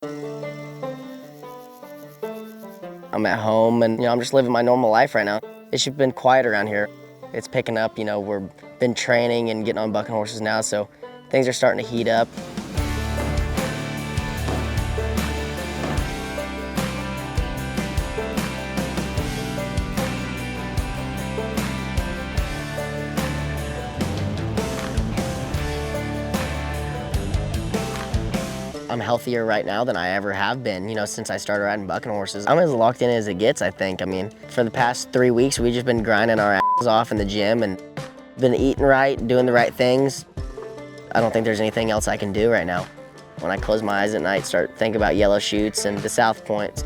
I'm at home and, I'm just living my normal life right now. It's just been quiet around here. It's picking up, we've been training and getting on bucking horses now, so things are starting to heat up. I'm healthier right now than I ever have been, since I started riding bucking horses. I'm as locked in as it gets, I think. I mean, for the past 3 weeks, we've just been grinding our asses off in the gym and been eating right, doing the right things. I don't think there's anything else I can do right now. When I close my eyes at night, start thinking about yellow chutes and the South Points.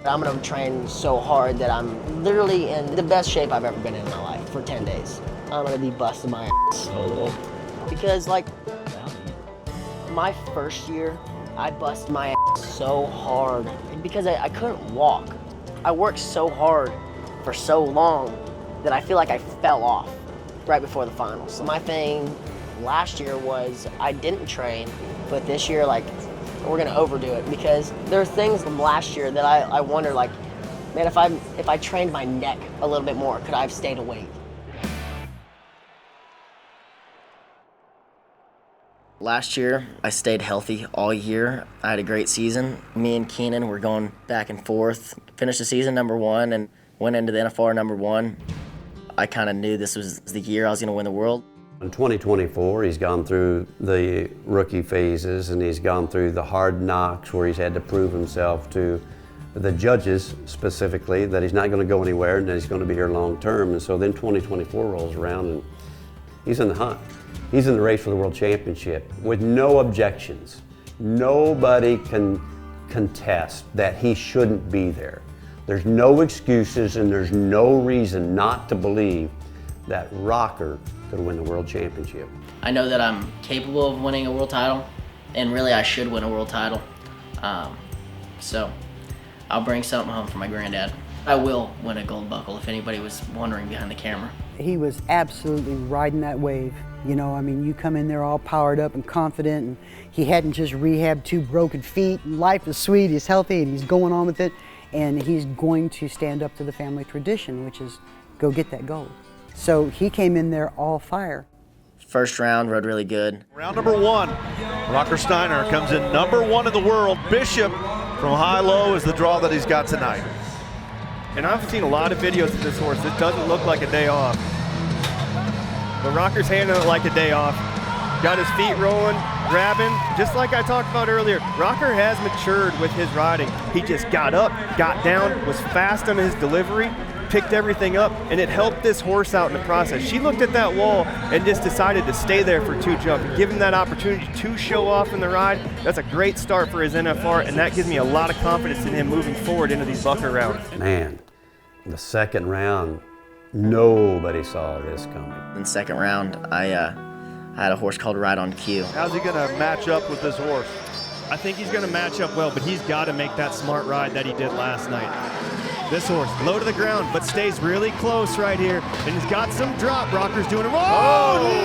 I'm gonna train so hard that I'm literally in the best shape I've ever been in my life for 10 days. I'm gonna be busting my ass. Because my first year, I busted my ass so hard because I couldn't walk. I worked so hard for so long that I feel like I fell off right before the finals. My thing last year was I didn't train, but this year, we're gonna overdo it because there are things from last year that I wonder, man, if I trained my neck a little bit more, could I have stayed awake? Last year, I stayed healthy all year. I had a great season. Me and Keenan were going back and forth. Finished the season #1 and went into the NFR #1. I kind of knew this was the year I was going to win the world. In 2024, he's gone through the rookie phases and he's gone through the hard knocks where he's had to prove himself to the judges specifically that he's not going to go anywhere and that he's going to be here long term. And so then 2024 rolls around and he's in the hunt. He's in the race for the World Championship with no objections. Nobody can contest that he shouldn't be there. There's no excuses and there's no reason not to believe that Rocker could win the World Championship. I know that I'm capable of winning a world title, and really I should win a world title. So I'll bring something home for my granddad. I will win a gold buckle if anybody was wondering behind the camera. He was absolutely riding that wave. You come in there all powered up and confident, and he hadn't just rehabbed 2 broken feet. Life is sweet, he's healthy, and he's going on with it, and he's going to stand up to the family tradition, which is go get that gold. So he came in there all fire. First round, rode really good. Round #1, Rocker Steiner comes in #1 in the world. Bishop from high-low is the draw that he's got tonight. And I've seen a lot of videos of this horse. It doesn't look like a day off. But Rocker's handling it like a day off. Got his feet rolling, grabbing. Just like I talked about earlier, Rocker has matured with his riding. He just got up, got down, was fast on his delivery, picked everything up, and it helped this horse out in the process. She looked at that wall and just decided to stay there for 2 jumps. Give him that opportunity to show off in the ride. That's a great start for his NFR, and that gives me a lot of confidence in him moving forward into these bucker rounds. Man, the second round, nobody saw this coming. In the second round, I had a horse called Right on Cue. How's he going to match up with this horse? I think he's going to match up well, but he's got to make that smart ride that he did last night. This horse, low to the ground, but stays really close right here, and he's got some drop. Rocker's doing it. Oh,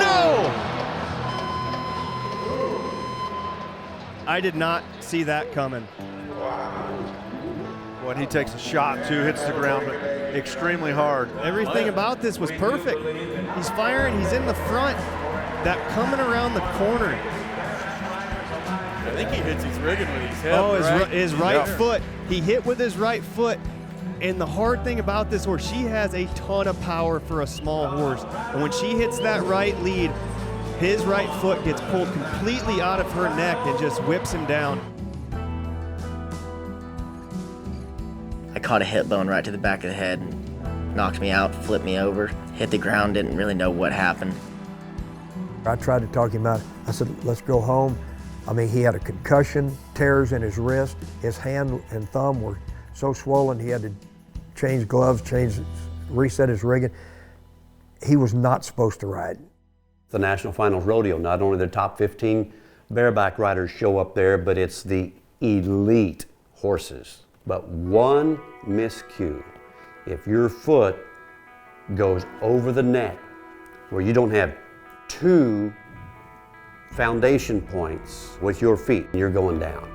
no! I did not see that coming. When he takes a shot, too, hits the ground but extremely hard. Everything about this was perfect. He's firing, he's in the front. That coming around the corner. I think he hits his rigging with his hip. Oh, his right foot. He hit with his right foot. And the hard thing about this horse, she has a ton of power for a small horse. And when she hits that right lead, his right foot gets pulled completely out of her neck and just whips him down. I caught a hip bone right to the back of the head, knocked me out, flipped me over, hit the ground, didn't really know what happened. I tried to talk him out. I said, let's go home. He had a concussion, tears in his wrist. His hand and thumb were so swollen he had to change gloves, reset his rigging. He was not supposed to ride. The National Finals Rodeo, not only the top 15 bareback riders show up there, but it's the elite horses. But one miscue, if your foot goes over the neck where you don't have 2 foundation points with your feet, you're going down.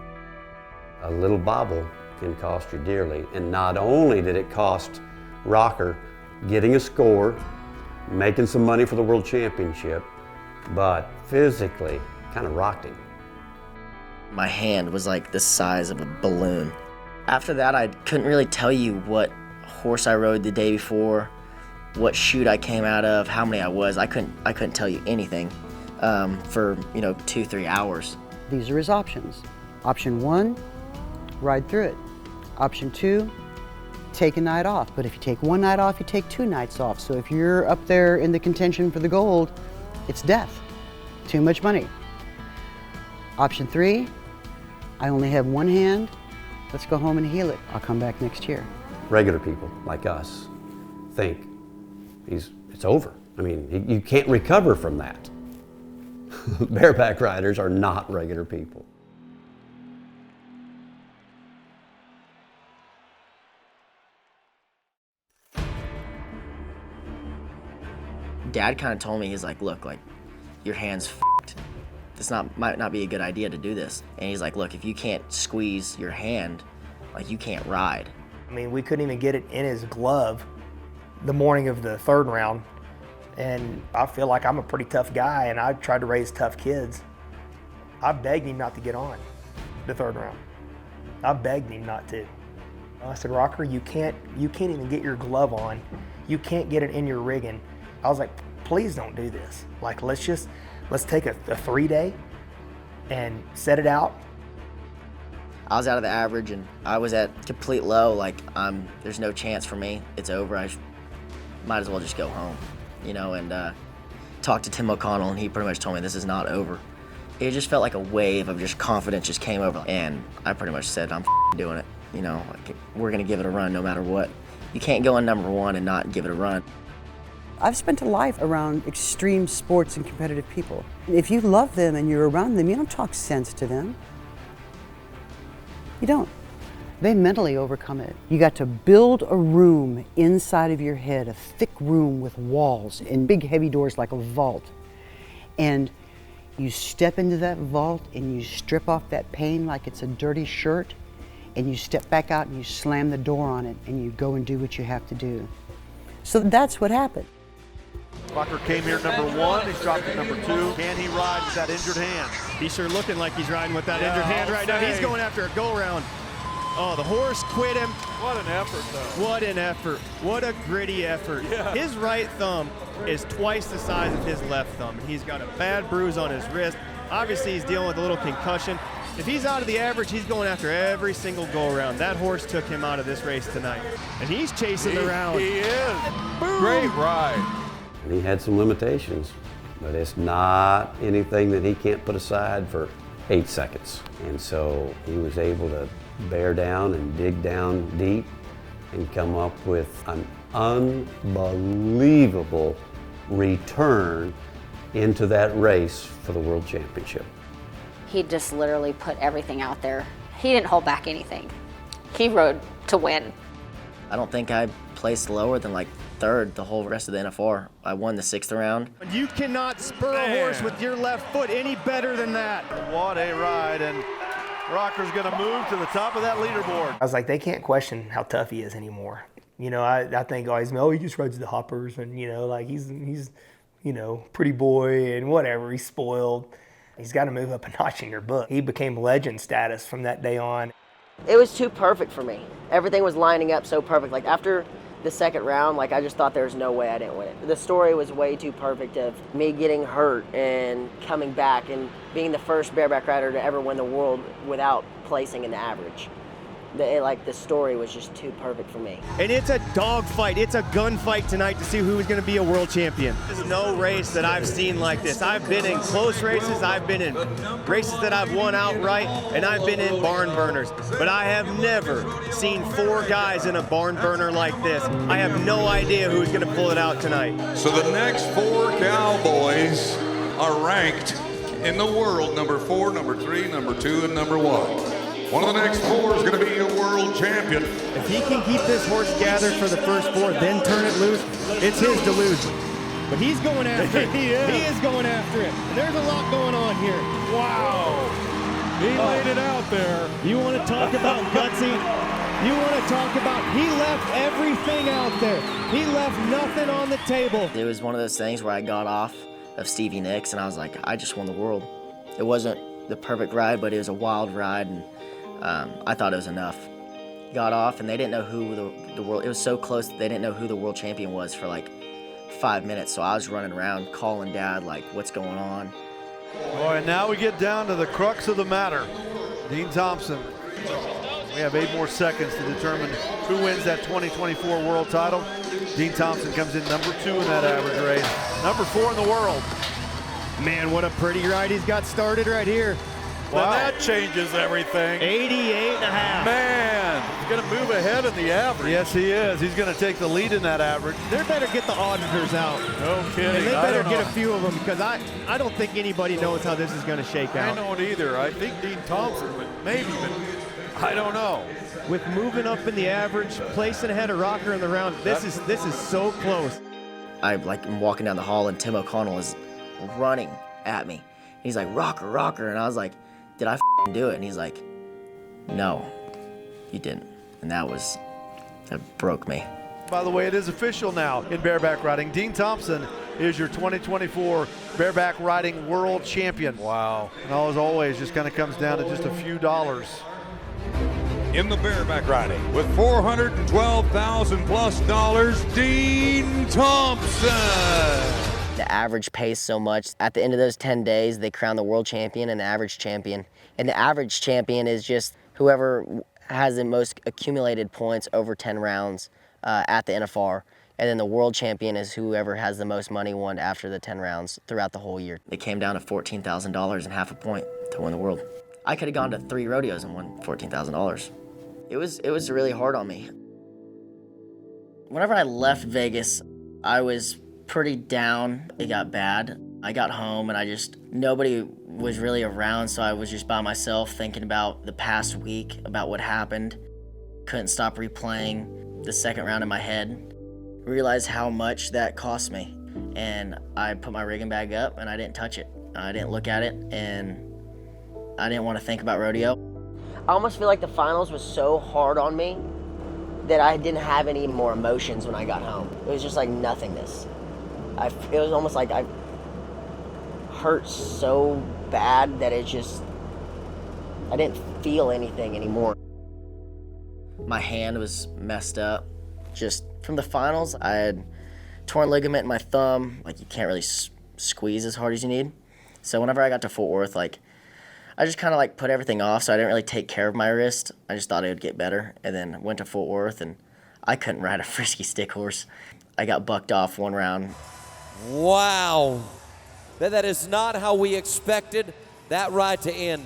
A little bobble can cost you dearly. And not only did it cost Rocker getting a score, making some money for the World Championship, but physically kind of rocked him. My hand was like the size of a balloon. After that, I couldn't really tell you what horse I rode the day before, what chute I came out of, how many I was. I couldn't tell you anything for 2-3 hours. These are his options. Option 1, ride through it. Option 2, take a night off. But if you take one night off, you take 2 nights off. So if you're up there in the contention for the gold, it's death. Too much money. Option 3, I only have one hand. Let's go home and heal it. I'll come back next year. Regular people like us think it's over. I mean, you can't recover from that. Bareback riders are not regular people. Dad kind of told me, he's like, look, like, your hand's f***ed. This might not be a good idea to do this. And he's like, look, if you can't squeeze your hand, like, you can't ride. I mean, we couldn't even get it in his glove the morning of the 3rd round. And I feel like I'm a pretty tough guy, and I tried to raise tough kids. I begged him not to get on the 3rd round. I begged him not to. I said, Rocker, you can't even get your glove on. You can't get it in your rigging. I was like, please don't do this. Like, let's take a 3-day and set it out. I was out of the average and I was at complete low, like there's no chance for me. It's over. I might as well just go home, and talked to Tim O'Connell, and he pretty much told me this is not over. It just felt like a wave of just confidence just came over, and I pretty much said, I'm doing it. Like, we're gonna give it a run no matter what. You can't go in number 1 and not give it a run. I've spent a life around extreme sports and competitive people. If you love them and you're around them, you don't talk sense to them. You don't. They mentally overcome it. You got to build a room inside of your head, a thick room with walls and big heavy doors like a vault. And you step into that vault and you strip off that pain like it's a dirty shirt, and you step back out and you slam the door on it and you go and do what you have to do. So that's what happened. Rocker came here number 1, he's dropped to number 2. Can he ride with that injured hand? He's sure looking like he's riding with that injured hand right now. He's going after a go-round. Oh, the horse quit him. What an effort, though. What an effort. What a gritty effort. Yeah. His right thumb is twice the size of his left thumb. He's got a bad bruise on his wrist. Obviously, he's dealing with a little concussion. If he's out of the average, he's going after every single go-around. That horse took him out of this race tonight. And he's chasing the round. He is. Great ride. And he had some limitations, but it's not anything that he can't put aside for 8 seconds. And so he was able to bear down and dig down deep and come up with an unbelievable return into that race for the World Championship. He just literally put everything out there. He didn't hold back anything. He rode to win. I don't think I placed lower than like 3rd the whole rest of the NFR. I won the 6th round. You cannot spur a horse with your left foot any better than that. What a ride, and Rocker's gonna move to the top of that leaderboard. I was like, they can't question how tough he is anymore. I think always, he just rides the hoppers, and like he's pretty boy and whatever. He's spoiled. He's got to move up a notch in your book. He became legend status from that day on. It was too perfect for me. Everything was lining up so perfect. Like after the 2nd round, like I just thought there was no way I didn't win it. The story was way too perfect of me getting hurt and coming back and being the first bareback rider to ever win the world without placing in the average. The story was just too perfect for me. And it's a dogfight. It's a gunfight tonight to see who is going to be a world champion. There's no race that I've seen like this. I've been in close races. I've been in races that I've won outright, and I've been in barn burners. But I have never seen 4 guys in a barn burner like this. I have no idea who's going to pull it out tonight. So the next 4 Cowboys are ranked in the world, number 4, number 3, number 2, and number 1. One of the next 4 is going to be a world champion. If he can keep this horse gathered for the first 4, then turn it loose, it's his delusion. But he's going after it. He is going after it. And there's a lot going on here. Wow. He laid it out there. You want to talk about gutsy? You want to talk about, he left everything out there. He left nothing on the table. It was one of those things where I got off of Stevie Nicks and I was like, I just won the world. It wasn't the perfect ride, but it was a wild ride, and I thought it was enough. Got off and they didn't know who the world, it was so close that they didn't know who the world champion was for like 5 minutes. So I was running around calling Dad like, what's going on? All right, now we get down to the crux of the matter. Dean Thompson. We have 8 more seconds to determine who wins that 2024 world title. Dean Thompson comes in number 2 in that average race. Number 4 in the world. Man, what a pretty ride he's got started right here. Wow. Well, that changes everything. 88.5. Man, he's going to move ahead in the average. Yes, he is. He's going to take the lead in that average. They better get the auditors out. No kidding. And they better get a few of them, because I don't think anybody knows how this is going to shake out. I don't either. I think Dean Thompson would maybe, but I don't know. With moving up in the average, placing ahead of Rocker in the round, this is so close. I'm walking down the hall and Tim O'Connell is running at me. He's like, Rocker, Rocker, and I was like, did I do it? And he's like, no, you didn't. And that broke me. By the way, it is official now in bareback riding. Dean Thompson is your 2024 bareback riding world champion. Wow. And as always, just kind of comes down to just a few dollars. In the bareback riding with $412,000 plus, Dean Thompson. The average pays so much. At the end of those 10 days, they crown the world champion and the average champion. And the average champion is just whoever has the most accumulated points over 10 rounds at the NFR. And then the world champion is whoever has the most money won after the 10 rounds throughout the whole year. It came down to $14,000 and half a point to win the world. I could have gone to 3 rodeos and won $14,000. It was really hard on me. Whenever I left Vegas, I was pretty down. It got bad. I got home and nobody was really around, so I was just by myself thinking about the past week, about what happened. Couldn't stop replaying the second round in my head. Realized how much that cost me. And I put my rigging bag up and I didn't touch it. I didn't look at it, and I didn't want to think about rodeo. I almost feel like the finals was so hard on me that I didn't have any more emotions when I got home. It was just like nothingness. It was almost like I hurt so bad that I didn't feel anything anymore. My hand was messed up. Just from the finals, I had torn ligament in my thumb. Like, you can't really squeeze as hard as you need. So whenever I got to Fort Worth, I just kind of put everything off, so I didn't really take care of my wrist. I just thought it would get better, and then went to Fort Worth, and I couldn't ride a frisky stick horse. I got bucked off one round. Wow. That is not how we expected that ride to end.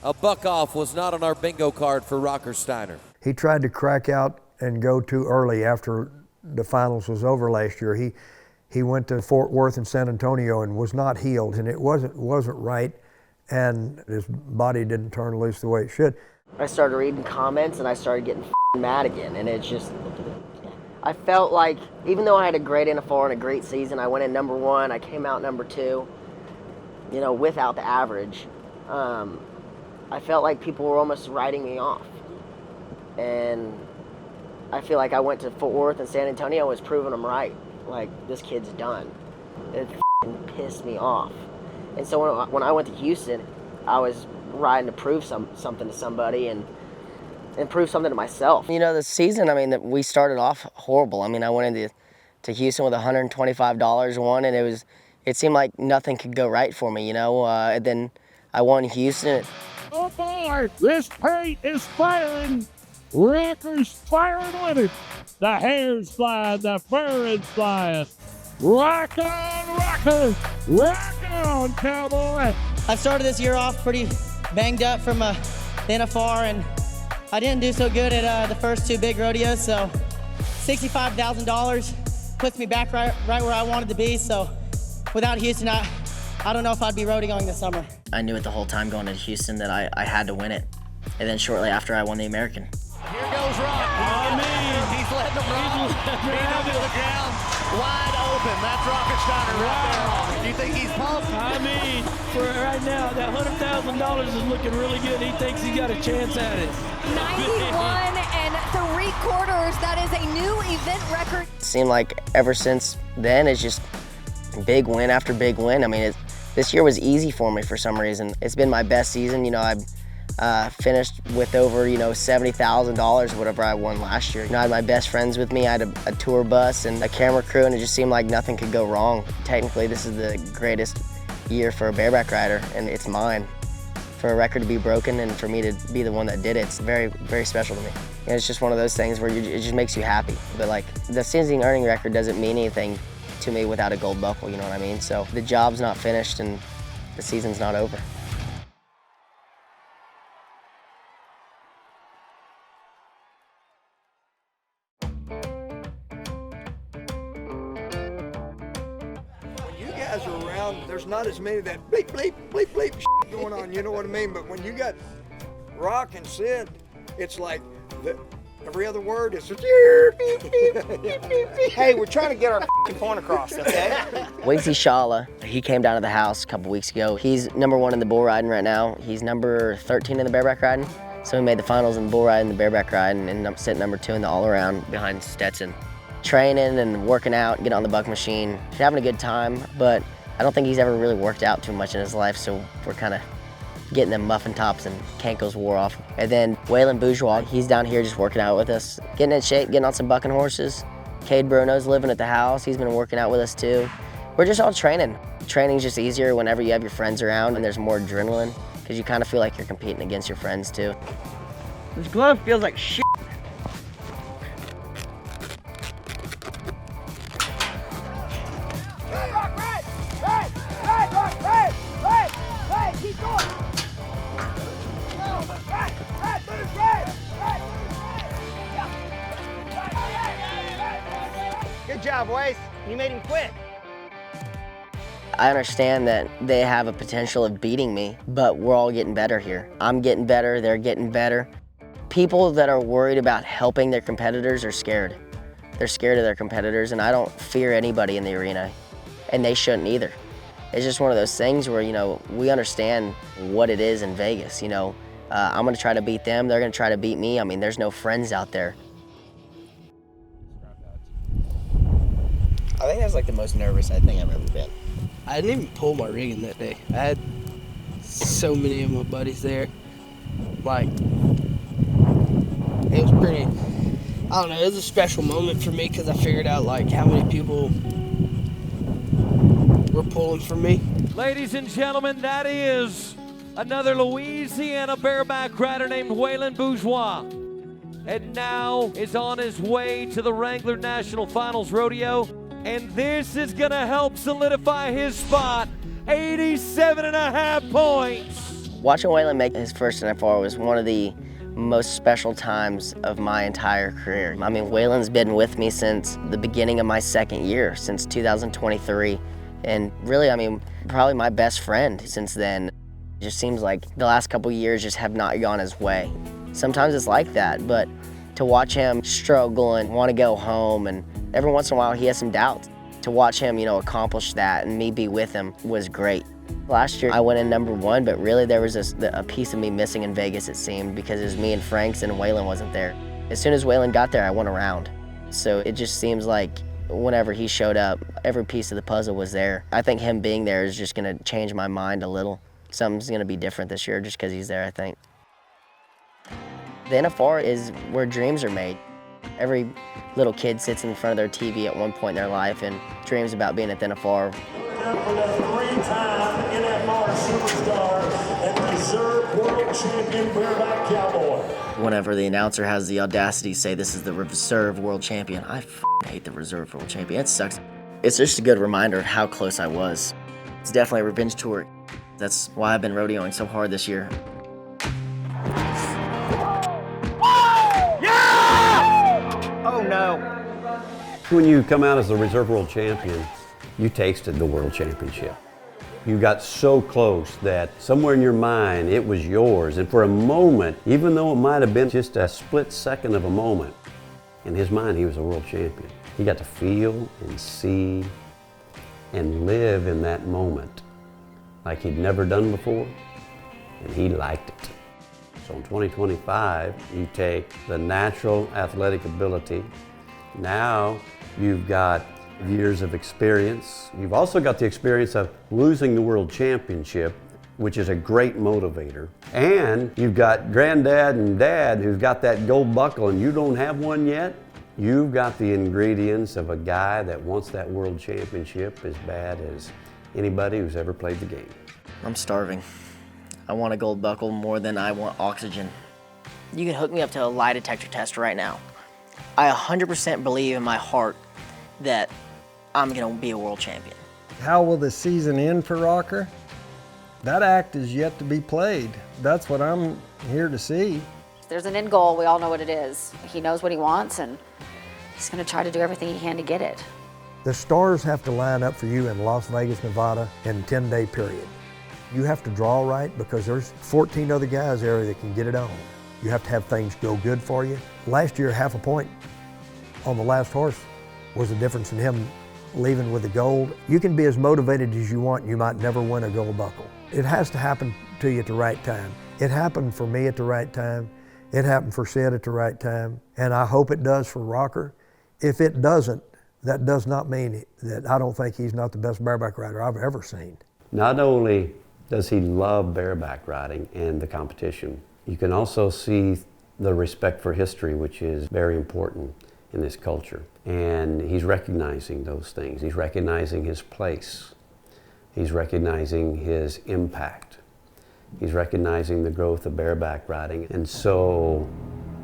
A buck off was not on our bingo card for Rocker Steiner. He tried to crack out and go too early after the finals was over last year. He went to Fort Worth and San Antonio and was not healed, and it wasn't right, and his body didn't turn loose the way it should. I started reading comments and I started getting mad again, and I felt like, even though I had a great NFR and a great season, I went in number 1, I came out number 2, without the average. I felt like people were almost writing me off. And I feel like I went to Fort Worth and San Antonio and was proving them right. Like, this kid's done. It pissed me off. And so when I went to Houston, I was riding to prove something to somebody and prove something to myself. The season, we started off horrible. I went into Houston with $125 won, and it seemed like nothing could go right for me, and then I won Houston. Oh boy, this paint is firing. Rocker's firing with it. The hair's flying, the fur is flying. Rock on, Rocker! Rock on, Cowboy! I started this year off pretty banged up from the NFR, and I didn't do so good at the first 2 big rodeos, so $65,000 puts me back right where I wanted to be, so without Houston, I don't know if I'd be rodeoing this summer. I knew it the whole time going to Houston that I had to win it, and then shortly after I won the American. Here goes Rock. He's letting him roll. He's letting him to the ground. wide open. That's Rockensteiner right there. Do you think he's pumped? I mean, for right now, that $100,000 is looking really good. He thinks he's got a chance at it. 91 3/4. That is a new event record. It seemed like ever since then, it's just big win after big win. I mean, this year was easy for me for some reason. It's been my best season. You know, I finished with over, $70,000, whatever I won last year. I had my best friends with me. I had a tour bus and a camera crew, and it just seemed like nothing could go wrong. Technically, this is the greatest year for a bareback rider, and it's mine. For a record to be broken and for me to be the one that did it, it's very, very special to me. And it's just one of those things where it just makes you happy. But like, the season earning record doesn't mean anything to me without a gold buckle, you know what I mean? So the job's not finished and the season's not over. Are around, there's not as many of that bleep, bleep, bleep, bleep shit going on, you know what I mean? But when you got Rock and Sid, it's like every other word is just Hey, we're trying to get our point across, okay? Wacey Schalla, he came down to the house a couple weeks ago. He's #1 in the bull riding right now. He's number 13 in the bareback riding. So he made the finals in the bull riding, the bareback riding, and sitting #2 in the all-around behind Stetson. Training and working out, getting on the buck machine, having a good time, but I don't think he's ever really worked out too much in his life, so we're kind of getting them muffin tops and cankles wore off. And then Waylon Bourgeois, he's down here just working out with us, getting in shape, getting on some bucking horses. Kade Bruno's living at the house, he's been working out with us too. We're just all training. Training's just easier whenever you have your friends around and there's more adrenaline, because you kind of feel like you're competing against your friends too. This glove feels like shit. Good job, Wace. You made him quit. I understand that they have a potential of beating me, but we're all getting better here. I'm getting better, they're getting better. People that are worried about helping their competitors are scared. They're scared of their competitors, and I don't fear anybody in the arena, and they shouldn't either. It's just one of those things where, we understand what it is in Vegas. I'm gonna try to beat them, they're gonna try to beat me. I mean, there's no friends out there. I think that's like the most nervous I think I've ever been. I didn't even pull my rigging that day. I had so many of my buddies there. Like, it was pretty, I don't know, it was a special moment for me because I figured out like how many people were pulling for me. Ladies and gentlemen, that is another Louisiana bareback rider named Waylon Bourgeois. And now is on his way to the Wrangler National Finals Rodeo. And this is gonna help solidify his spot, 87.5 points. Watching Waylon make his first NFR was one of the most special times of my entire career. I mean, Waylon's been with me since the beginning of my second year, since 2023. And really, I mean, probably my best friend since then. It just seems like the last couple years just have not gone his way. Sometimes it's like that, but to watch him struggle and want to go home, and every once in a while he has some doubts. To watch him, accomplish that and me be with him was great. Last year I went in #1, but really there was a piece of me missing in Vegas, it seemed, because it was me and Franks and Waylon wasn't there. As soon as Waylon got there, I went around. So it just seems like whenever he showed up, every piece of the puzzle was there. I think him being there is just gonna change my mind a little. Something's gonna be different this year just because he's there, I think. The NFR is where dreams are made. Every little kid sits in front of their TV at one point in their life and dreams about being at the NFR. For the 3-time NFR superstar and reserve world champion bareback cowboy. Whenever the announcer has the audacity to say this is the reserve world champion, I hate the reserve world champion. It sucks. It's just a good reminder of how close I was. It's definitely a revenge tour. That's why I've been rodeoing so hard this year. Oh no. When you come out as the reserve world champion, you tasted the world championship. You got so close that somewhere in your mind it was yours, and for a moment, even though it might have been just a split second of a moment, in his mind he was a world champion. He got to feel and see and live in that moment like he'd never done before, and he liked it. So in 2025, you take the natural athletic ability. Now you've got years of experience. You've also got the experience of losing the world championship, which is a great motivator. And you've got granddad and dad who've got that gold buckle and you don't have one yet. You've got the ingredients of a guy that wants that world championship as bad as anybody who's ever played the game. I'm starving. I want a gold buckle more than I want oxygen. You can hook me up to a lie detector test right now. I 100% believe in my heart that I'm gonna be a world champion. How will the season end for Rocker? That act is yet to be played. That's what I'm here to see. There's an end goal, we all know what it is. He knows what he wants and he's gonna try to do everything he can to get it. The stars have to line up for you in Las Vegas, Nevada in a 10-day period. You have to draw right because there's 14 other guys there that can get it on. You have to have things go good for you. Last year, half a point on the last horse was the difference in him leaving with the gold. You can be as motivated as you want, you might never win a gold buckle. It has to happen to you at the right time. It happened for me at the right time. It happened for Sid at the right time. And I hope it does for Rocker. If it doesn't, that does not mean that I don't think he's not the best bareback rider I've ever seen. Not only does he love bareback riding and the competition, you can also see the respect for history, which is very important in this culture. And he's recognizing those things. He's recognizing his place. He's recognizing his impact. He's recognizing the growth of bareback riding. And so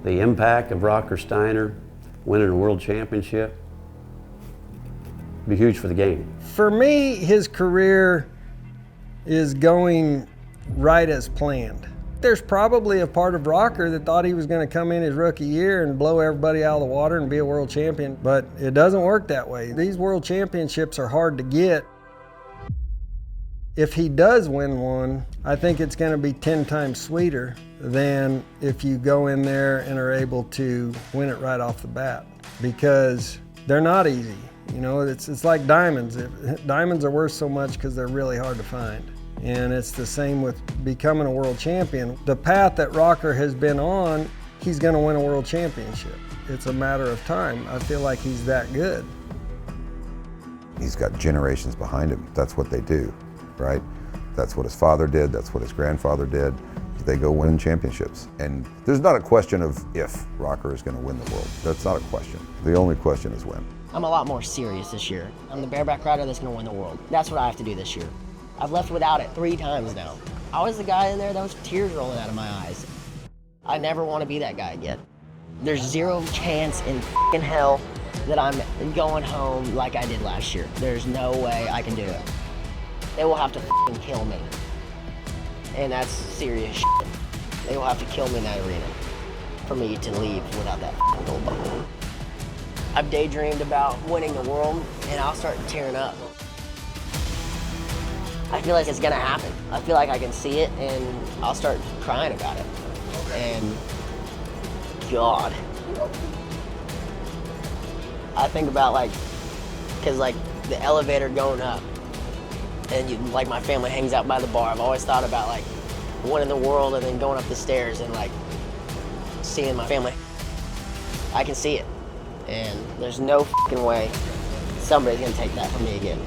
the impact of Rocker Steiner winning a world championship would be huge for the game. For me, his career is going right as planned. There's probably a part of Rocker that thought he was going to come in his rookie year and blow everybody out of the water and be a world champion, but it doesn't work that way. These world championships are hard to get. If he does win one, I think it's going to be 10 times sweeter than if you go in there and are able to win it right off the bat, because they're not easy. You know, it's like diamonds. Diamonds are worth so much because they're really hard to find. And it's the same with becoming a world champion. The path that Rocker has been on, he's going to win a world championship. It's a matter of time. I feel like he's that good. He's got generations behind him. That's what they do, right? That's what his father did. That's what his grandfather did. They go win championships. And there's not a question of if Rocker is going to win the world. That's not a question. The only question is when. I'm a lot more serious this year. I'm the bareback rider that's gonna win the world. That's what I have to do this year. I've left without it 3 times now. I was the guy in there that was tears rolling out of my eyes. I never want to be that guy again. There's 0 chance in f***ing hell that I'm going home like I did last year. There's no way I can do it. They will have to f***ing kill me. And that's serious shit. They will have to kill me in that arena for me to leave without that f***ing gold buckle. I've daydreamed about winning the world and I'll start tearing up. I feel like it's gonna happen. I feel like I can see it and I'll start crying about it. And God. I think about cause the elevator going up and my family hangs out by the bar. I've always thought about winning the world and then going up the stairs and seeing my family. I can see it. And there's no f***ing way somebody's gonna take that from me again.